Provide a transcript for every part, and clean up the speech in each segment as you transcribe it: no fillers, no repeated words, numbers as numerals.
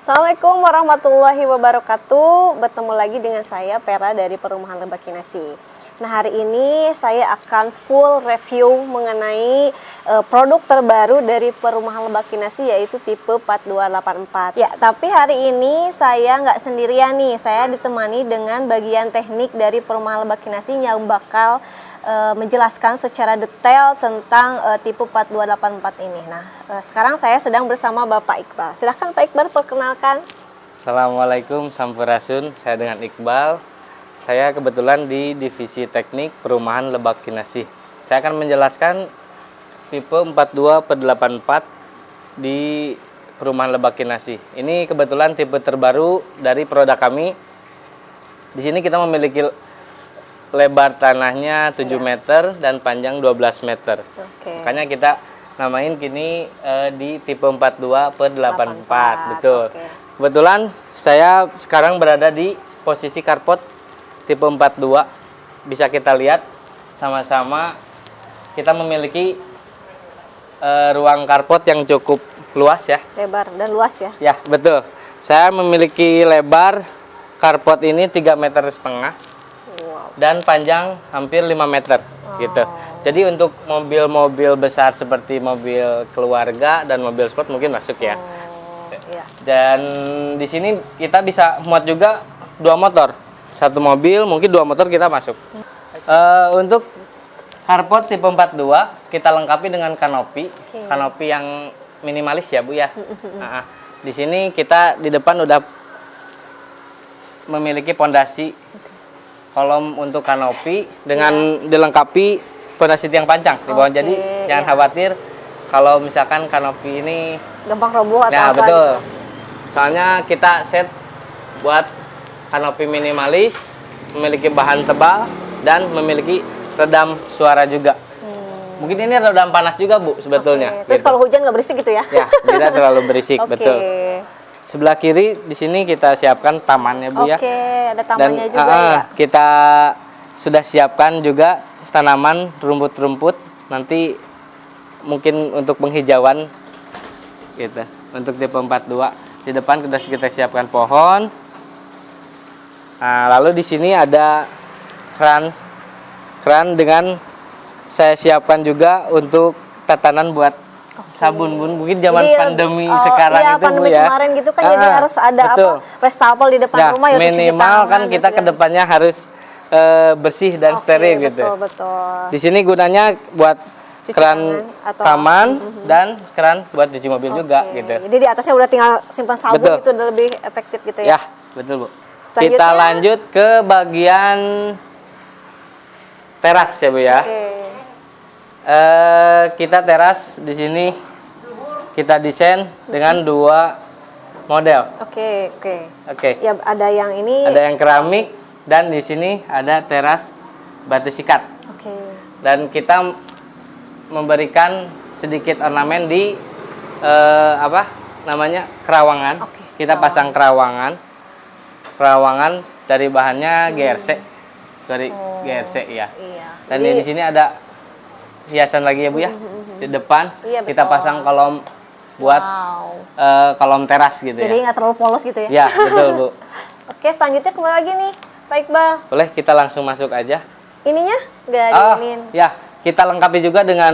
Assalamualaikum warahmatullahi wabarakatuh. Bertemu lagi dengan saya Pera dari Perumahan Lebak Kinasi. Nah, hari ini saya akan full review mengenai produk terbaru dari Perumahan Lebak Kinasi, yaitu tipe 4284. Ya, tapi hari ini saya nggak sendirian nih. Saya ditemani dengan bagian teknik dari Perumahan Lebak Kinasi yang bakal menjelaskan secara detail tentang tipe 4284 ini. Nah, sekarang saya sedang bersama Bapak Iqbal. Silahkan Pak Iqbal perkenalkan. Assalamualaikum, Sampurasun. Saya dengan Iqbal. Saya kebetulan di Divisi Teknik Perumahan Lebak Kinasi. Saya akan menjelaskan tipe 4284 di Perumahan Lebak Kinasi. Ini kebetulan tipe terbaru dari produk kami. Di sini kita memiliki lebar tanahnya 7 meter dan panjang 12 meter. Makanya kita namain kini di tipe 42/84. Betul. Kebetulan saya sekarang berada di posisi carport tipe 42. Bisa kita lihat sama-sama kita memiliki ruang carport yang cukup luas ya. Lebar dan luas ya. Ya, betul. Saya memiliki lebar carport ini 3,5 meter. Dan panjang hampir 5 meter gitu. Jadi untuk mobil-mobil besar seperti mobil keluarga dan mobil sport mungkin masuk ya. Dan di sini kita bisa muat juga 2 motor. Satu mobil mungkin 2 motor kita masuk. Untuk carport tipe 42 kita lengkapi dengan kanopi. Kanopi yang minimalis ya Bu ya. Nah, di sini kita di depan udah memiliki pondasi kolom untuk kanopi dengan dilengkapi pondasi tiang pancang di bawah. Jadi jangan khawatir kalau misalkan kanopi ini gampang roboh atau nah, apa betul. gitu. Soalnya kita set buat kanopi minimalis, memiliki bahan tebal dan memiliki redam suara juga. Mungkin ini redam panas juga Bu sebetulnya. Terus kalau hujan nggak berisik gitu ya? Ya, tidak terlalu berisik, betul. Sebelah kiri di sini kita siapkan tamannya Bu ya. Oke, ada tamannya juga ya. Kita sudah siapkan juga tanaman rumput-rumput nanti mungkin untuk penghijauan gitu. Untuk tipe 42 di depan kita siapkan pohon. Nah, lalu di sini ada keran dengan saya siapkan juga untuk tatanan buat sabun Bun, mungkin zaman pandemi sekarang iya, itu pandemi Bu ya. kemarin gitu kan jadi harus ada betul. apa wastafel di depan rumah ya, minimal kan kita kedepannya harus bersih dan steril gitu. Betul. Di sini gunanya buat Cuci keran atau taman dan keran buat cuci mobil juga gitu. Jadi di atasnya udah tinggal simpan sabun, betul. itu udah lebih efektif gitu ya. Ya, betul Bu. Kita lanjut ke bagian teras ya Bu ya. Kita teras di sini kita desain dengan 2 model. Oke. Ya, ada yang ini. Ada yang keramik dan di sini ada teras batu sikat. Dan kita memberikan sedikit ornamen di kerawangan. Kita pasang kerawangan dari bahannya GRC. Dari GRC ya. Dan di sini ada hiasan lagi ya Bu ya. Di depan kita pasang kolom buat kolom teras gitu ya. Jadi nggak terlalu polos gitu ya. Ya, betul Bu. Oke, selanjutnya kemana lagi nih Pak Iqbal? Boleh kita langsung masuk aja. Ininya nggak diinin? Ya, kita lengkapi juga dengan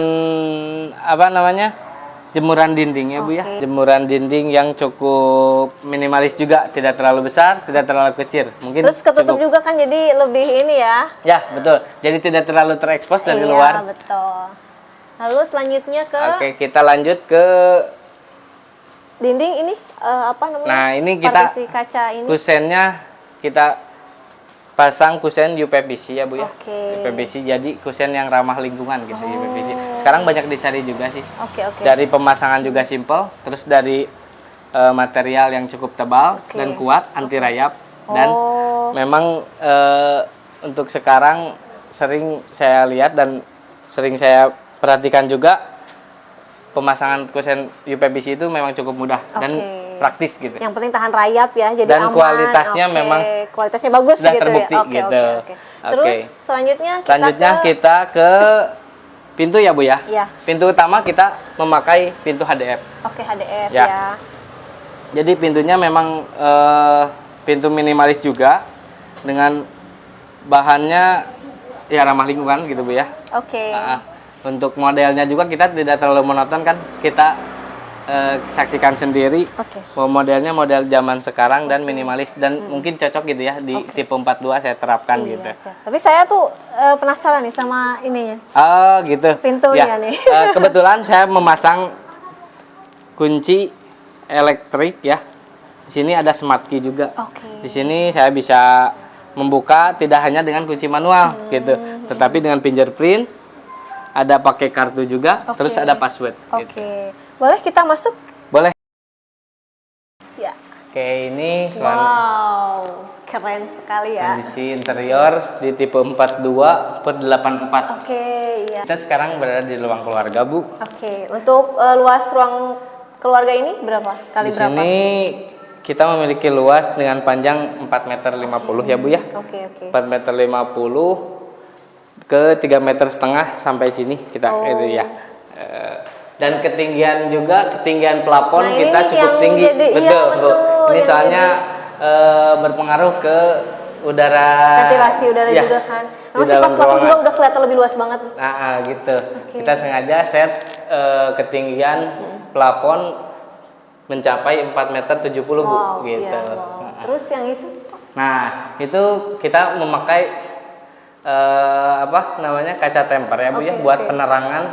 jemuran dinding ya Bu ya. Jemuran dinding yang cukup minimalis juga, tidak terlalu besar, tidak terlalu kecil. Mungkin terus ketutup juga kan, jadi lebih ini ya. Ya, betul. Jadi tidak terlalu terekspos dari luar. Iya, betul. Lalu selanjutnya ke Oke, kita lanjut ke dinding ini apa namanya? Nah, ini kita partisi kaca ini. Kusennya kita pasang kusen UPVC ya Bu ya. UPVC jadi kusen yang ramah lingkungan gitu. UPVC. Sekarang banyak dicari juga sih. Dari pemasangan juga simple, terus dari material yang cukup tebal dan kuat, anti rayap, dan memang untuk sekarang sering saya lihat dan sering saya perhatikan juga pemasangan kusen UPVC itu memang cukup mudah dan praktis gitu. Yang penting tahan rayap ya, jadi dan aman. Kualitasnya memang kualitasnya bagus sudah gitu terbukti ya. gitu. Terus selanjutnya kita ke pintu ya Bu ya. Iya. Pintu utama kita memakai pintu HDF. HDF ya. Jadi pintunya memang pintu minimalis juga dengan bahannya ya ramah lingkungan gitu Bu ya. Oke. Untuk modelnya juga kita tidak terlalu monoton kan, kita saksikan sendiri. Oke. Modelnya model zaman sekarang dan minimalis dan mungkin cocok gitu ya di tipe 42 saya terapkan gitu. Siap. Tapi saya tuh penasaran nih sama ininya. Oh gitu. Pintunya ya. nih. Kebetulan saya memasang kunci elektrik ya. Di sini ada smart key juga. Oke. Di sini saya bisa membuka tidak hanya dengan kunci manual gitu, tetapi dengan fingerprint, ada pakai kartu juga, terus ada password. Oke. Gitu. Boleh kita masuk? Boleh. Ya. Oke, ini Wow, keren sekali ya. kondisi interior di tipe 42/84. Oke, iya. Kita sekarang berada di ruang keluarga, Bu. Oke, untuk luas ruang keluarga ini berapa? Kali Di berapa? sini kita memiliki luas dengan panjang 4,50 meter ya Bu ya. Oke. 4,50 meter ke 3,5 meter sampai sini kita itu ya. Dan ketinggian plafon Nah, kita ini cukup yang tinggi. jadi- iya, betul, Bu. betul, Ini yang soalnya berpengaruh ke udara. Ventilasi udara ya, juga kan. di Memang sih dalam pas masuk ruangan. juga udah kelihatan lebih luas banget. Nah, gitu. Kita sengaja set ketinggian plafon mencapai 4,70 meter Bu, Wow, gitu. iya, wow. Terus yang itu? Nah, itu kita memakai kaca temper ya Bu ya buat penerangan.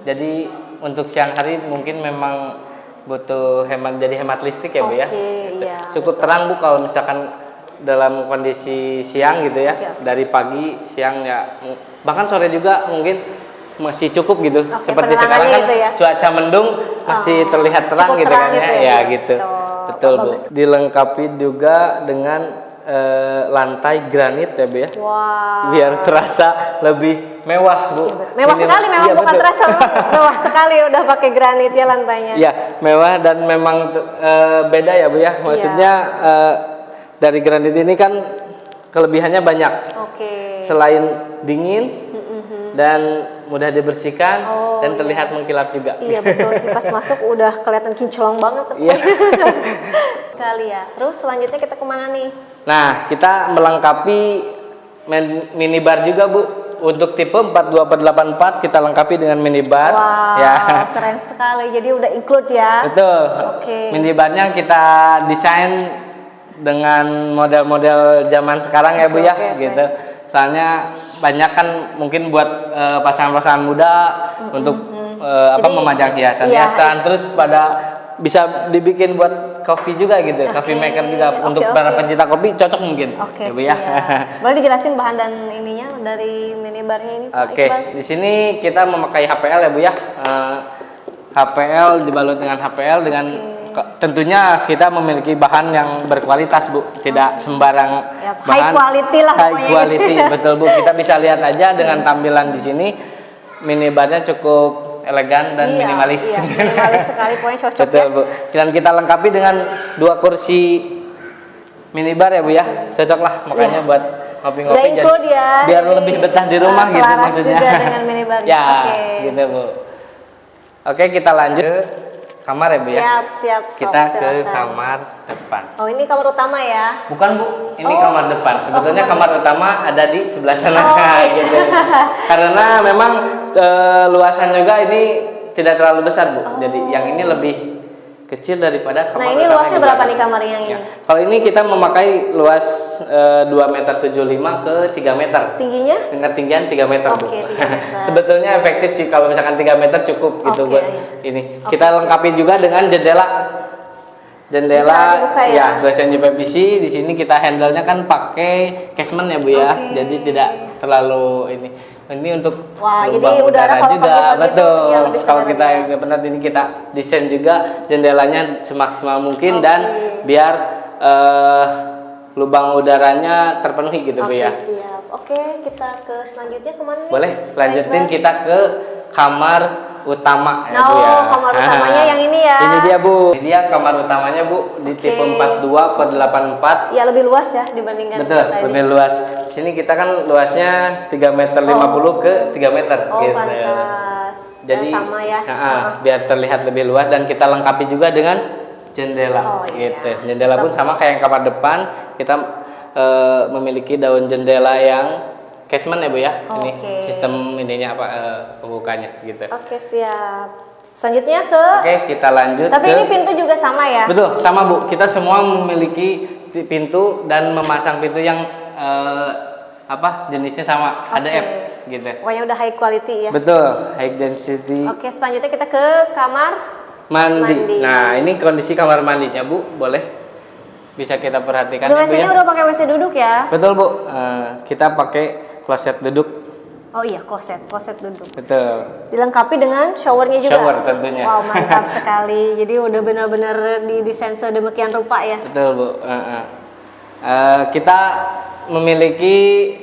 Jadi untuk siang hari mungkin memang butuh hemat listrik ya Bu ya. Iya. Cukup terang Bu kalau misalkan dalam kondisi siang gitu ya. Dari pagi, siang ya bahkan sore juga mungkin masih cukup gitu. Seperti sekarang kan gitu ya? cuaca mendung masih terlihat terang cukup gitu terang kan gitu ya. ya? Ya gitu. Betul Bu. Bagus. Dilengkapi juga dengan lantai granit ya Bu ya. Wow. Biar terasa lebih mewah Bu. Mewah sekali memang, Iya, bukan betul. terasa mewah sekali udah pakai granit ya lantainya. Iya, mewah dan memang beda ya Bu ya. Maksudnya dari granit ini kan kelebihannya banyak. Oke. Selain dingin dan mudah dibersihkan dan terlihat mengkilap juga. Iya betul sih, pas masuk udah kelihatan kinclong banget. Iya. Sekali ya. Terus selanjutnya kita kemana nih? Nah, kita melengkapi minibar juga Bu. Untuk tipe 42/84 kita lengkapi dengan minibar. Wow, Ya. keren sekali. Jadi udah include ya. Betul. Oke. Minibarnya kita desain dengan model-model zaman sekarang ya Bu ya, oke. gitu. Soalnya banyak kan mungkin buat pasangan-pasangan muda untuk Jadi, memajang hiasan-hiasan, terus pada bisa dibikin buat kopi juga gitu, coffee maker juga untuk para pencinta kopi cocok mungkin. Oke, ya Bu ya. Boleh dijelasin bahan dan ininya dari minibarnya ini Pak Oke, Iqbal? di sini kita memakai HPL ya Bu ya. HPL dibalut dengan HPL dengan tentunya kita memiliki bahan yang berkualitas Bu, tidak sembarang Ya, bahan. high quality lah High pokoknya quality, gitu. betul Bu. Kita bisa lihat aja dengan tampilan di sini minibarnya cukup elegan dan minimalis. Iya, minimalis sekali, pokoknya cocok Betul ya. Bu. Dan kita lengkapi dengan 2 kursi minibar ya Bu ya. Cocok lah makanya buat ngopi-ngopi Udah include ya, biar jadi, lebih betah di rumah gitu selaras maksudnya. juga dengan minibarnya. Ya, Oke. gitu Bu. Oke, kita lanjut ke kamar ya Bu ya. Siap, Kita ke silakan. kamar depan. Oh, ini kamar utama ya? Bukan Bu, ini kamar depan. Sebetulnya kamar utama ada di sebelah sana gitu. Karena memang luasan juga ini tidak terlalu besar Bu. Jadi yang ini lebih kecil daripada kamar Nah, ini utama luasnya yang berapa di nih kamar yang ini? Ya. Kalau ini kita memakai luas 2,75 meter ke 3 meter. Tingginya? Dengan tinggian 3 meter Bu. Oke, 3 meter. Sebetulnya efektif sih kalau misalkan 3 meter cukup gitu Oke, buat iya. ini. Kita lengkapi juga dengan jendela. Jendela Bisa dibuka ya? glass and PVC. Di sini kita handle-nya kan pakai casement ya Bu ya. Oke. Jadi tidak terlalu ini. Ini untuk Wah, lubang jadi udara kalau juga. pagi-pagi Betul. tuh ya lebih Kalau segar kita ya. benar ini kita desain juga jendelanya semaksimal mungkin dan biar lubang udaranya terpenuhi gitu Bu Oke, ya. siap. Oke, kita ke selanjutnya kemana nih? Boleh Pak lanjutin Iqbal? kita ke kamar utama ya Bu ya. Kamar utamanya yang ini ya. Ini dia Bu. Ini dia kamar utamanya Bu di tipe 42/84. Ya, lebih luas ya dibandingkan Betul, yang tadi. lebih luas. Di sini kita kan luasnya 3,50 meter ke 3 meter Oh, gitu. pantas. Jadi sama ya. biar terlihat lebih luas dan kita lengkapi juga dengan jendela Oh, iya. gitu. Jendela pun sama kayak yang kamar depan, kita memiliki daun jendela yang casement ya Bu ya. Ini Oke. sistem ininya apa pembukanya gitu. Oke, siap. Selanjutnya ke Oke, kita lanjut Tapi ke ini pintu juga sama ya? Betul, sama Bu. Kita semua memiliki pintu dan memasang pintu yang jenisnya sama, Oke. HDF gitu. Pokoknya udah high quality ya. Betul, high density Oke, selanjutnya kita ke kamar. mandi. Mandi. Nah, ini kondisi kamar mandinya Bu, boleh bisa kita perhatikan Udah ya, Bu WC-nya ya. udah pakai WC duduk ya? Betul Bu, kita pakai kloset duduk. Oh iya, kloset duduk. Betul. Dilengkapi dengan showernya juga. Shower tentunya. Wow, mantap sekali. Jadi udah benar-benar didesain sedemikian rupa ya. Betul Bu. Kita memiliki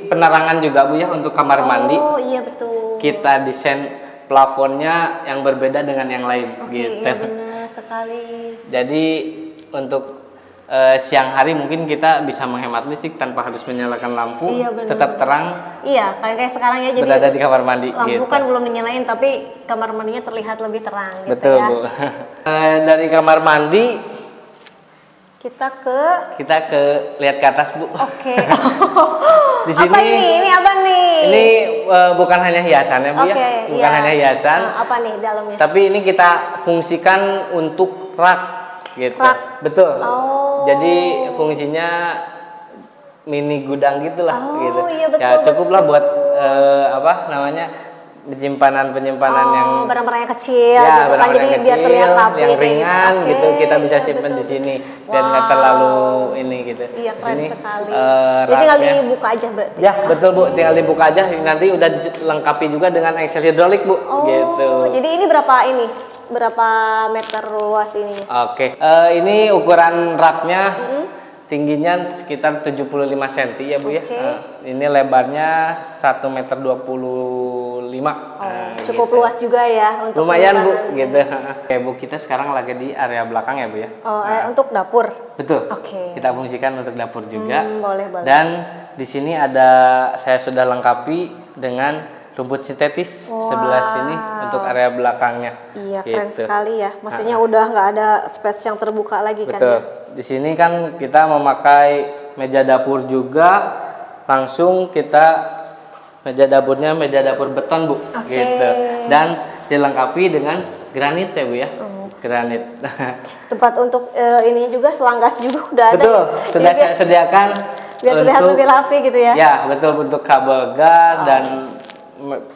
penerangan juga Bu ya untuk kamar mandi. Oh iya betul. Kita desain plafonnya yang berbeda dengan yang lain Oke, gitu. iya benar sekali. Jadi untuk siang hari mungkin kita bisa menghemat listrik tanpa harus menyalakan lampu, Iya, benar. tetap terang Iya, kayak sekarang ya jadi berada di kamar mandi. lampu gitu. kan belum dinyalain tapi kamar mandinya terlihat lebih terang gitu Betul ya. Bu. Dari kamar mandi Kita kita lihat ke atas Bu. Oke. Di Apa sini ini? Ini apa nih? ini bukan hanya hiasan ya Bu ya, Oke, bukan iya. hanya hiasan. Apa nih dalamnya? Tapi ini kita fungsikan untuk rak gitu. Rak. Betul. Oh. Jadi fungsinya mini gudang gitulah Oh, gitu. iya, betul, Ya cukuplah buat penyimpanan yang barang-barang yang kecil ya, gitu kan, barang-barang jadi yang biar kecil, terlihat rapi yang kayak ringan Oke, gitu, kita bisa iya, simpan betul. di sini biar nggak Wow. terlalu ini gitu. Iya, Di keren sini, sekali. eh, Jadi tinggal raknya- dibuka aja berarti. Ya betul Bu, tinggal dibuka aja, nanti udah dilengkapi juga dengan axle hidrolik Bu. Oh, Gitu. jadi ini berapa meter luas ini? Oke, ini ukuran raknya tingginya sekitar 75 cm ya Bu ya. Oke. Ini lebarnya 1,25 meter. Cukup gitu. luas juga ya untuk Lumayan Bu, penyimpanan. gitu. Oke Bu, kita sekarang lagi di area belakang ya Bu ya. Oh, untuk dapur. Betul. Oke. Kita fungsikan untuk dapur juga. Boleh. Dan di sini saya sudah lengkapi dengan rumput sintetis sebelah sini untuk area belakangnya. Iya, keren Gitu. sekali ya. Maksudnya udah nggak ada space yang terbuka lagi kan Betul. ya? Di sini kan kita memakai meja dapur juga, langsung kita meja dapur beton Bu, Oke. gitu. Dan dilengkapi dengan granit ya Bu ya, granit. Tempat untuk ini juga selanggas juga udah ada. Betul, ya? sudah Jadi saya sediakan biar terlihat untuk- lebih rapi gitu ya. Ya betul, untuk kabel gas dan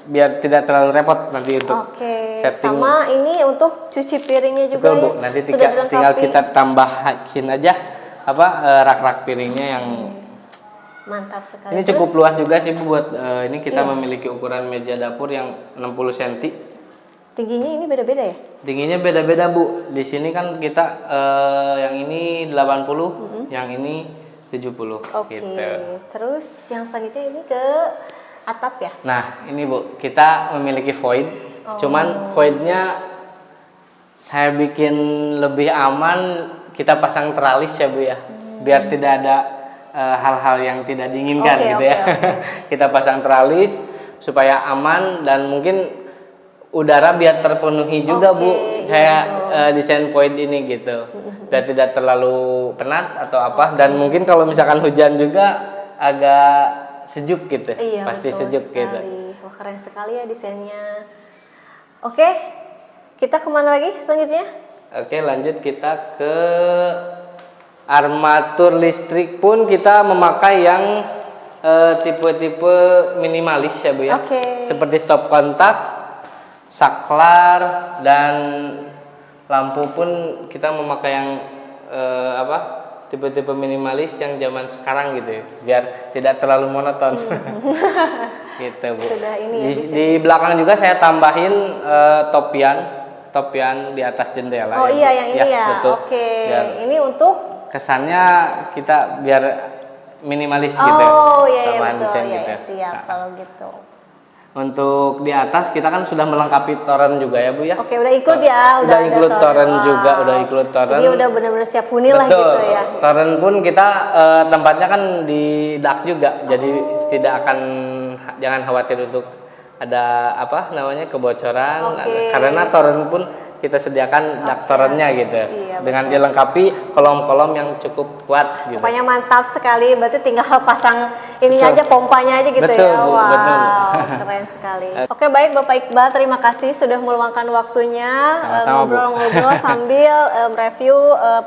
biar tidak terlalu repot nanti untuk Oke. setting. Sama ini untuk cuci piringnya juga Betul Bu, ya. nanti Sudah tinggal dilengkapi. kita tambahin aja rak-rak piringnya yang Mantap sekali. ini Terus, cukup luas juga sih Bu buat ini kita Iya. memiliki ukuran meja dapur yang 60 cm. tingginya ini beda-beda ya? Tingginya beda-beda Bu. Di sini kan kita yang ini 80, yang ini 70 Oke. gitu. Terus yang selanjutnya ini ke atap ya? Nah, ini Bu, kita memiliki void. Cuman voidnya saya bikin lebih aman, kita pasang teralis ya Bu ya. Biar tidak ada hal-hal yang tidak diinginkan Oke, gitu oke, ya. Kita pasang teralis supaya aman dan mungkin udara biar terpenuhi juga Oke, Bu. iya, Saya desain void ini gitu. Biar tidak terlalu penat atau apa, dan mungkin kalau misalkan hujan juga agak sejuk gitu. Iya, Pasti betul sejuk gitu. sekali. Wah, keren sekali ya desainnya. Oke, kita kemana lagi selanjutnya? Oke, lanjut kita ke armatur listrik pun kita memakai yang tipe-tipe minimalis ya Bu ya. Oke. Seperti stop kontak, saklar, dan lampu pun kita memakai yang tipe-tipe minimalis yang zaman sekarang gitu ya, biar tidak terlalu monoton. Gitu Bu. Sudah ini ya, Di belakang juga saya tambahin topian di atas jendela. Oh Bu. iya, yang ini ya. Betul. Oke. Biar Ini untuk kesannya kita biar minimalis gitu ya. Oh iya, iya Tambahan betul. desain Iya, gitu iya, ya. siap Nah, kalau gitu. untuk di atas kita kan sudah melengkapi toren juga ya Bu ya. Oke, udah ikut ya, Udah ada include toren Wow. juga, udah include toren. Jadi udah benar-benar siap huni lah Betul. gitu ya. Toren pun kita tempatnya kan di dak juga, jadi tidak akan, jangan khawatir untuk ada kebocoran. Oke. Karena toren pun kita sediakan daktorannya gitu. Iya, dengan dilengkapi kolom-kolom yang cukup kuat gitu. Pokoknya mantap sekali, berarti tinggal pasang ininya Betul. aja, pompanya aja gitu Betul, ya. Bu, Wow, betul. keren sekali. Oke, baik Bapak Iqbal, terima kasih sudah meluangkan waktunya Sama-sama, Bu. ngobrol-ngobrol sambil mereview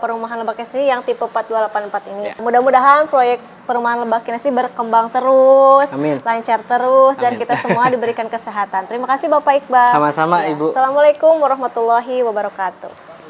perumahan Lebak Kinasi yang tipe 4284 ini. Ya. Mudah-mudahan proyek perumahan Lebak Kinasi berkembang terus, Amin. lancar terus, dan Amin. kita semua diberikan kesehatan. Terima kasih Bapak Iqbal. Sama-sama, Ya, Ibu. Assalamualaikum warahmatullahi wabarakatuh.